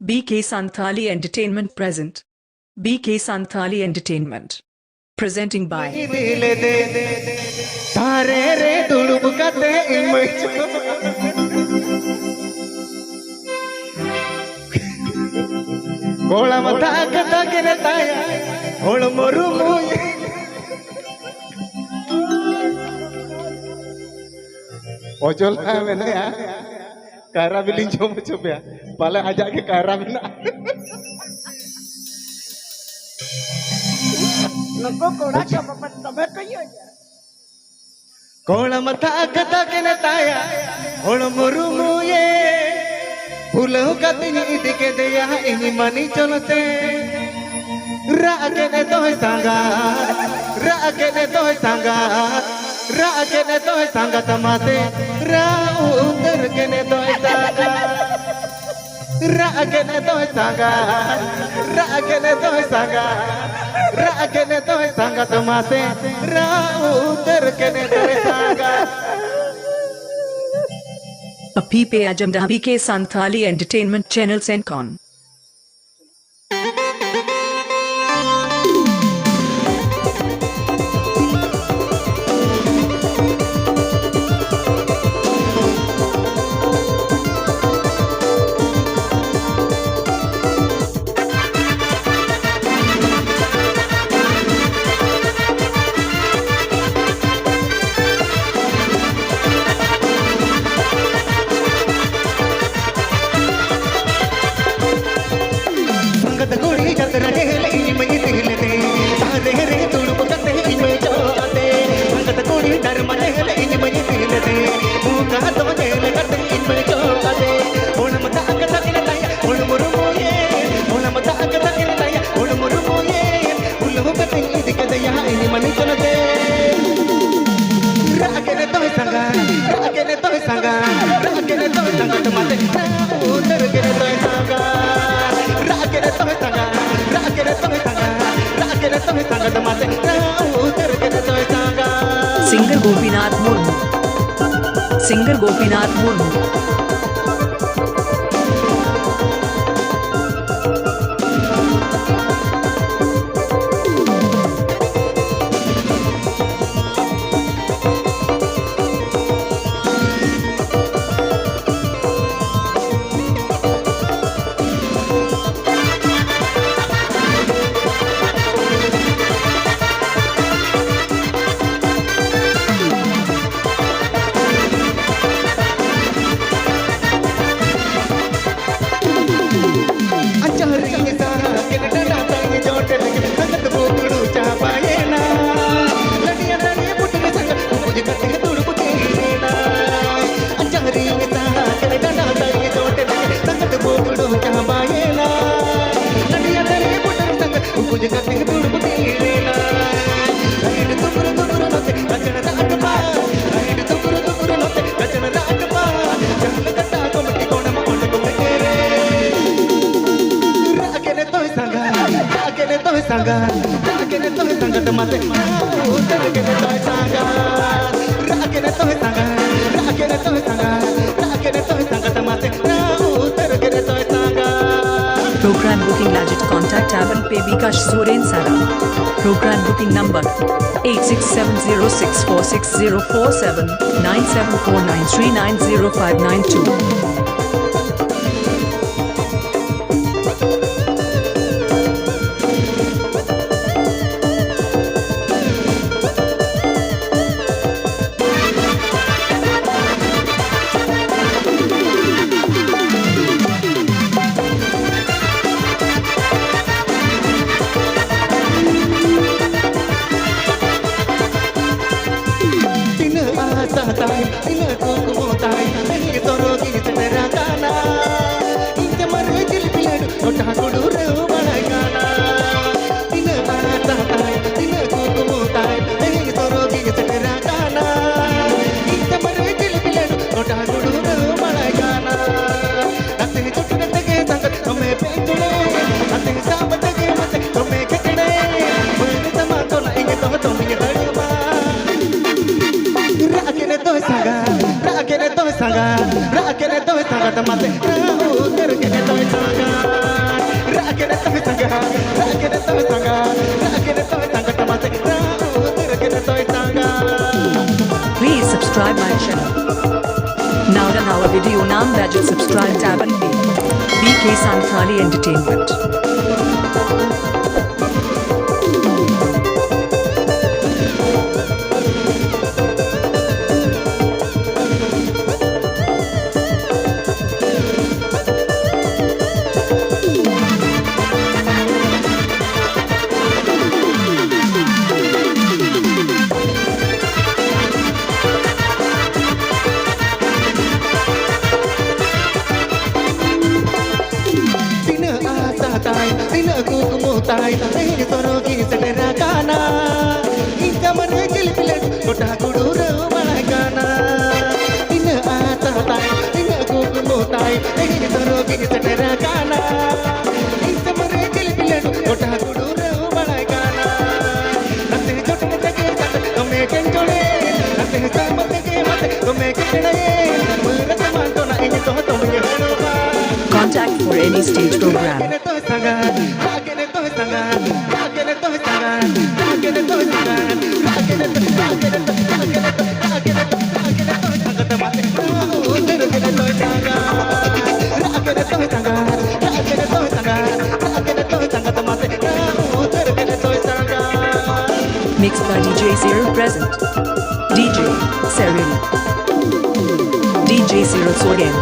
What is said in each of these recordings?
BK Santhali Entertainment present. BK Santhali Entertainment. Presenting by Ojol mana ya? Kara bilin coba ya. Pala ajak ke kara mina. Nako koda coba pentame kayo ya. Kola mata kata kena taya. Olo murumu ye. Pulau katanya idike daya ini mani cholote. Raakene toh sangga. Raakene toh sangga. Raakene toh sangga tamate. Rauter kene toh sangga. Raakene toh sangga. Raakene toh sangga. Raakene toh sangga tamate. Rauter kene toh sangga. a PP Ajamda BK Santhali Entertainment Channel Sencon. Singer Gopinath Murmu. Singer Gopinath Murmu. Program booking legit contact Avan Pay Bikash Soren Sara. Program booking number 8670646047 9749390592. Tina asa tai, tina kuku tai, tina toro kini subscribe tab and pay. BK Santhali Entertainment. తాయి తొరగి సటరా కానా ఇంకా మరే గెలిపిలడు కొట్టకుడు రమణగానా ఇన్న ఆత తాయి ఇన్న కుకుము తాయి తొరగి సటరా కానా ఇంకా మరే గెలిపిలడు కొట్టకుడు రమణగానా నతే జొట్టనే తగే తమే కెంజోడే నతే సమతగే మతే తమే కెడడే మరత మాంతోనా ఇని తో తమే హనువా. Contact for any stage program. Mixed by DJ Cyril present. DJ Cyril. DJ Cyril Sorgen.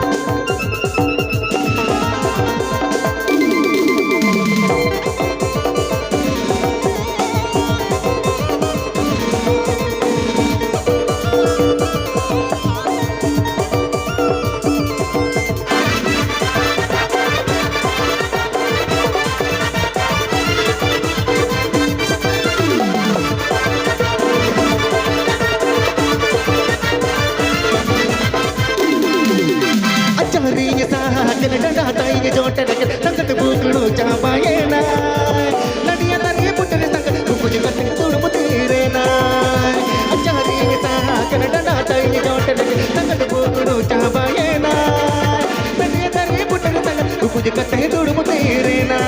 Charinya sahaja dada tayi jote leke sangat bukulu cabayena nadia nari putri sangat kupuji kasih turu mutirena charinya sahaja dada tayi jote leke sangat bukulu cabayena nadia nari putri sangat kupuji kasih turu mutirena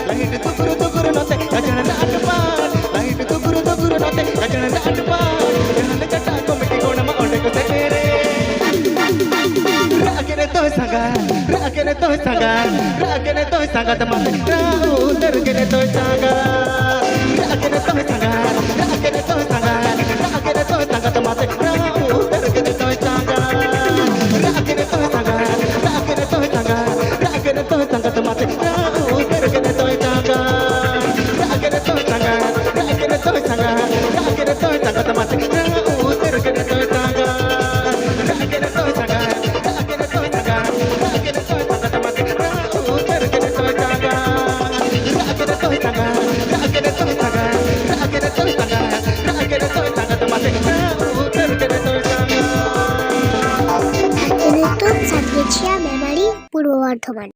lahir tukuru note kajana adpan lahir tukuru note kajana adpan jangan kata komedi kona ma onde ko sekere Rakene to saga teman rau terkene to saga rakene to saga teman rau terkene to saga rakene to saga teman rau terkene to saga rakene to saga teman rau terkene to saga Memory Purwo Bardhaman.